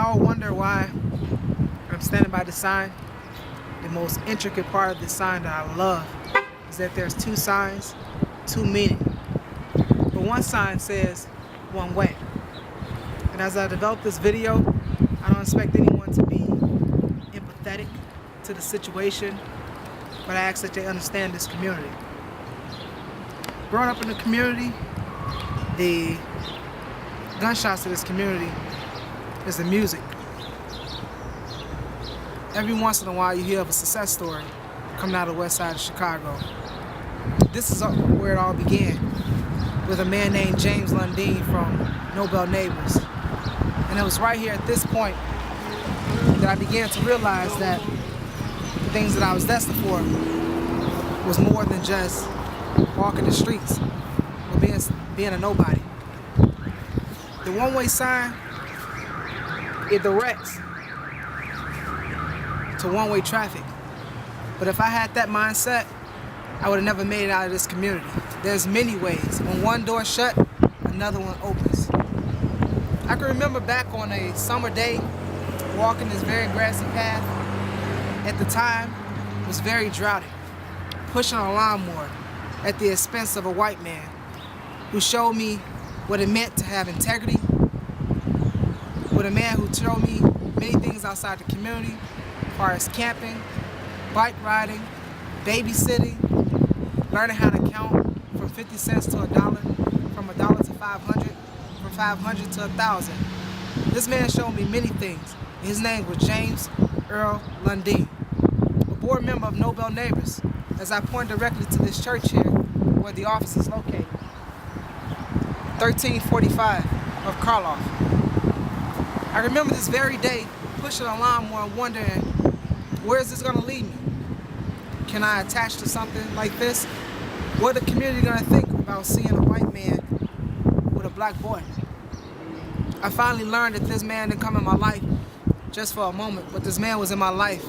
all wonder why I'm standing by the sign. The most intricate part of the sign that I love is that there's two signs, two meanings. But one sign says one way. And as I develop this video, I don't expect anyone to be empathetic to the situation, but I ask that they understand this community. Growing up in the community, the gunshots to this community is the music. Every once in a while you hear of a success story coming out of the west side of Chicago. This is where it all began, with a man named James Lundeen from Nobel Neighbors. And it was right here at this point that I began to realize that the things that I was destined for was more than just walking the streets or being a nobody. The one-way sign, it directs to one-way traffic. But if I had that mindset, I would have never made it out of this community. There's many ways. When one door shut, another one opens. I can remember back on a summer day, walking this very grassy path. At the time, it was very droughty, pushing a lawnmower at the expense of a white man who showed me what it meant to have integrity, with a man who showed me many things outside the community, as far as camping, bike riding, babysitting, learning how to count from 50 cents to $1, from $1 to 500, from 500 to 1,000. This man showed me many things. His name was James Earl Lundeen, a board member of Nobel Neighbors, as I point directly to this church here where the office is located. 1345 of Karloff. I remember this very day pushing a lawnmower and wondering, where is this going to lead me? Can I attach to something like this? What are the community going to think about seeing a white man with a black boy? I finally learned that this man didn't come in my life just for a moment, but this man was in my life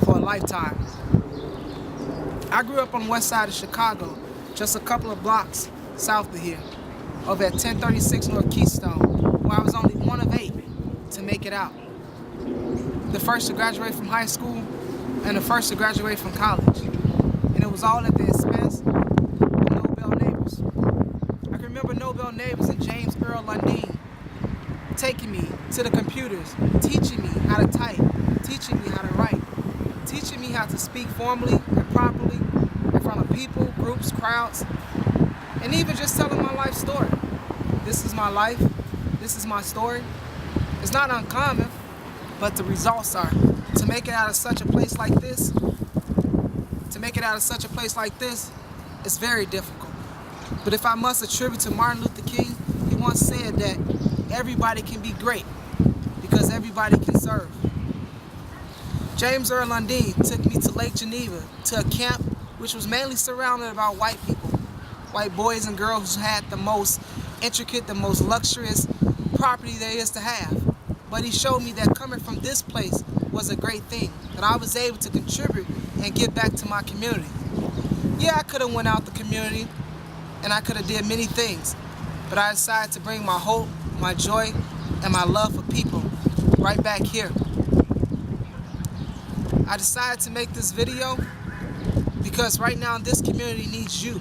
for a lifetime. I grew up on the west side of Chicago, just a couple of blocks south of here, over at 1036 North Keystone, where I was only one of 8 to make it out. The first to graduate from high school and the first to graduate from college. And it was all at the expense of Nobel Neighbors. I can remember Nobel Neighbors and James Earl Lundeen taking me to the computers, teaching me how to type, teaching me how to write, teaching me how to speak formally and properly in front of people, groups, crowds, and even just telling my life story. This is my life, this is my story. It's not uncommon, but the results are. To make it out of such a place like this, it's very difficult. But if I must attribute to Martin Luther King, he once said that everybody can be great because everybody can serve. James Earl Lundeen took me to Lake Geneva, to a camp which was mainly surrounded by white people, white boys and girls who had the most intricate, the most luxurious property there is to have. But he showed me that coming from this place was a great thing, that I was able to contribute and give back to my community. Yeah, I could have went out the community and I could have did many things, but I decided to bring my hope, my joy, and my love for people right back here. I decided to make this video because right now this community needs you.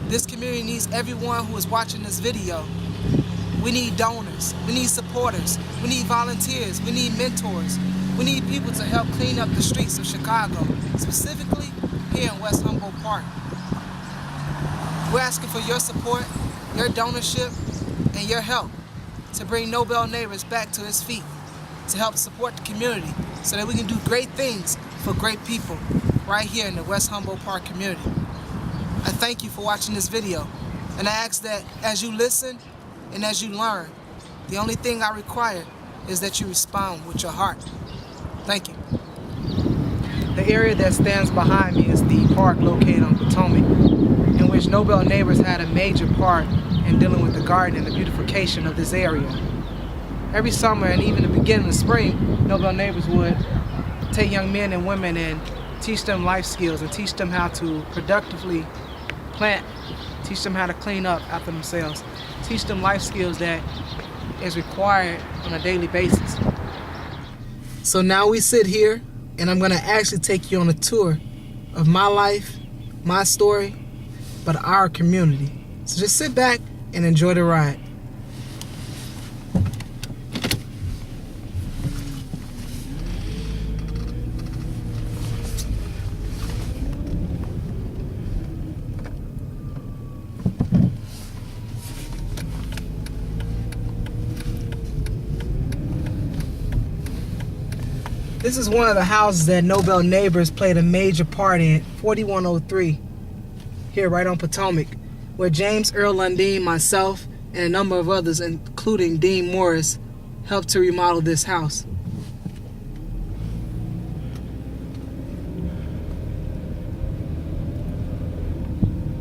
This community needs everyone who is watching this video. We need donors, we need supporters, we need volunteers, we need mentors, we need people to help clean up the streets of Chicago, specifically here in West Humboldt Park. We're asking for your support, your donorship, and your help to bring Nobel Neighbors back to his feet, to help support the community so that we can do great things for great people right here in the West Humboldt Park community. I thank you for watching this video, and I ask that as you listen and as you learn, the only thing I require is that you respond with your heart. Thank you. The area that stands behind me is the park located on Potomac, in which Nobel Neighbors had a major part in dealing with the garden and the beautification of this area. Every summer and even the beginning of spring, Nobel Neighbors would take young men and women and teach them life skills and teach them how to productively plant, teach them how to clean up after themselves, teach them life skills that is required on a daily basis. So now we sit here, and I'm going to actually take you on a tour of my life, my story, but our community. So just sit back and enjoy the ride. This is one of the houses that Nobel Neighbors played a major part in, 4103, here right on Potomac, where James Earl Lundeen, myself, and a number of others, including Dean Morris, helped to remodel this house.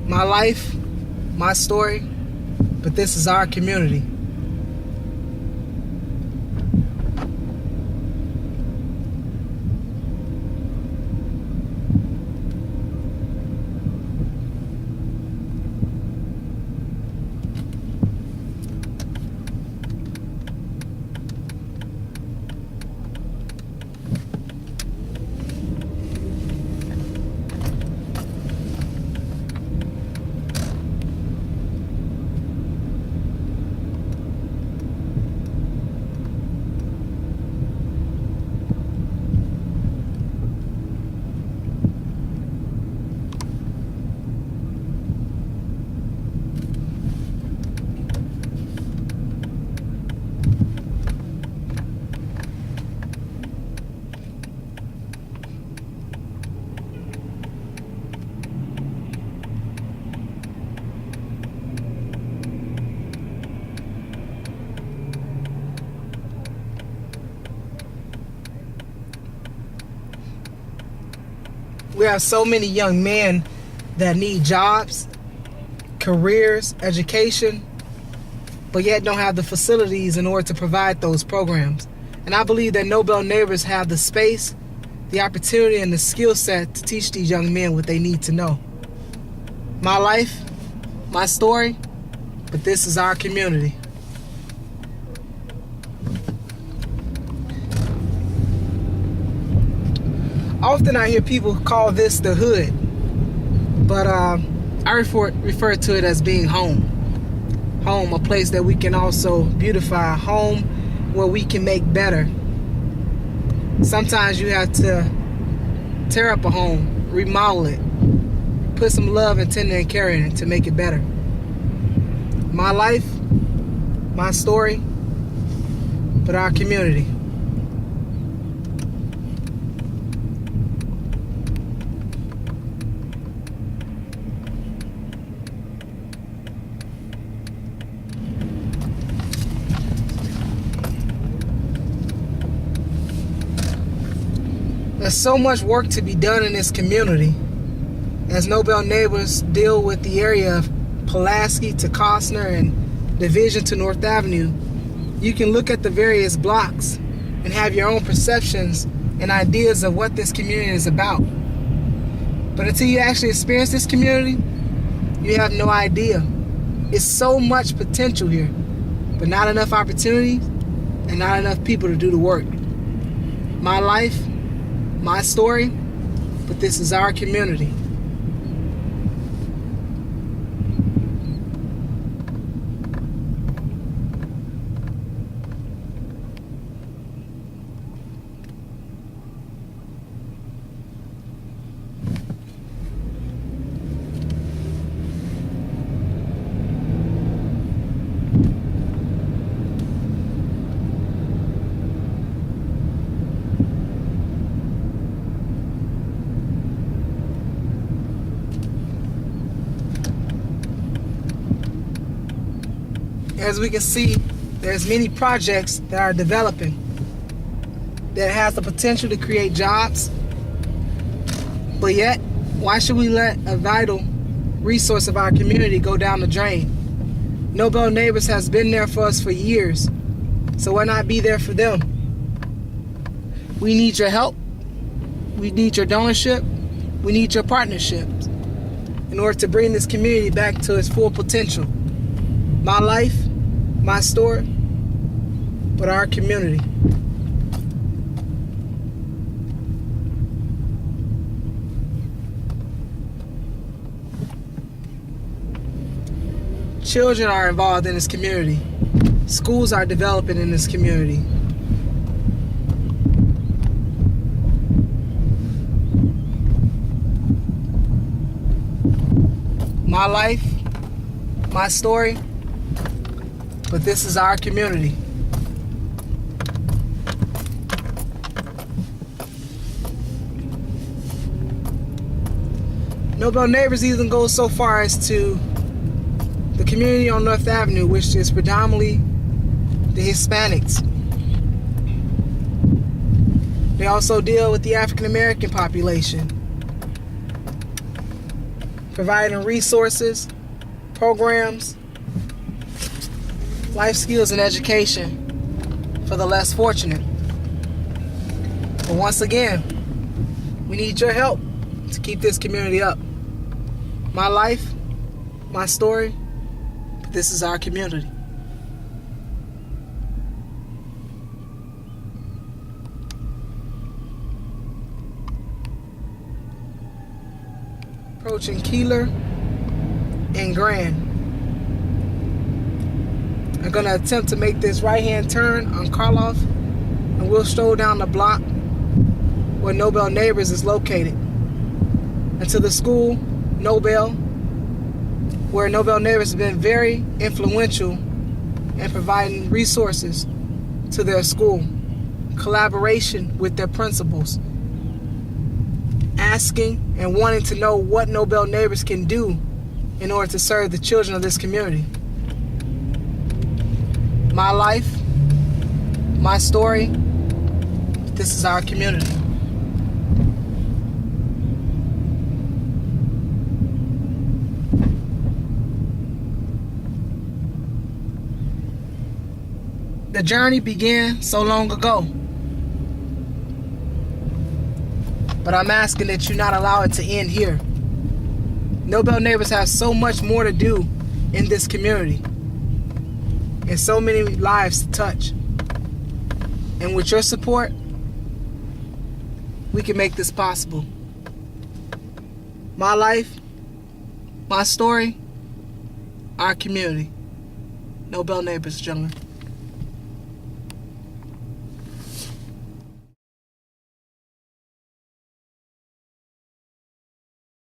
My life, my story, but this is our community. We have so many young men that need jobs, careers, education, but yet don't have the facilities in order to provide those programs. And I believe that Nobel Neighbors have the space, the opportunity, and the skill set to teach these young men what they need to know. My life, my story, but this is our community. Often I hear people call this the hood, but I refer to it as being home. Home, a place that we can also beautify, home where we can make better. Sometimes you have to tear up a home, remodel it, put some love and tender and care in it to make it better. My life, my story, but our community. There's so much work to be done in this community as Nobel Neighbors deal with the area of Pulaski to Costner and Division to North Avenue. You can look at the various blocks and have your own perceptions and ideas of what this community is about. But until you actually experience this community, you have no idea. It's so much potential here, but not enough opportunities and not enough people to do the work. My life, my story, but this is our community. As we can see, there's many projects that are developing that has the potential to create jobs, but yet, why should we let a vital resource of our community go down the drain? Nobel Neighbors has been there for us for years, so why not be there for them? We need your help, we need your donorship, we need your partnerships in order to bring this community back to its full potential. My life, my story, but our community. Children are involved in this community. Schools are developing in this community. My life, my story, but this is our community. Nobel Neighbors even goes so far as to the community on North Avenue, which is predominantly the Hispanics. They also deal with the African American population, providing resources, programs, life skills, and education for the less fortunate. But once again, we need your help to keep this community up. My life, my story, this is our community. Approaching Keeler and Grand. I'm going to attempt to make this right-hand turn on Karloff, and we'll stroll down the block where Nobel Neighbors is located, and to the school, Nobel, where Nobel Neighbors has been very influential in providing resources to their school, collaboration with their principals, asking and wanting to know what Nobel Neighbors can do in order to serve the children of this community. My life, my story, this is our community. The journey began so long ago, but I'm asking that you not allow it to end here. Nobel Neighbors have so much more to do in this community and so many lives to touch. And with your support, we can make this possible. My life, my story, our community. Nobel Neighbors, gentlemen.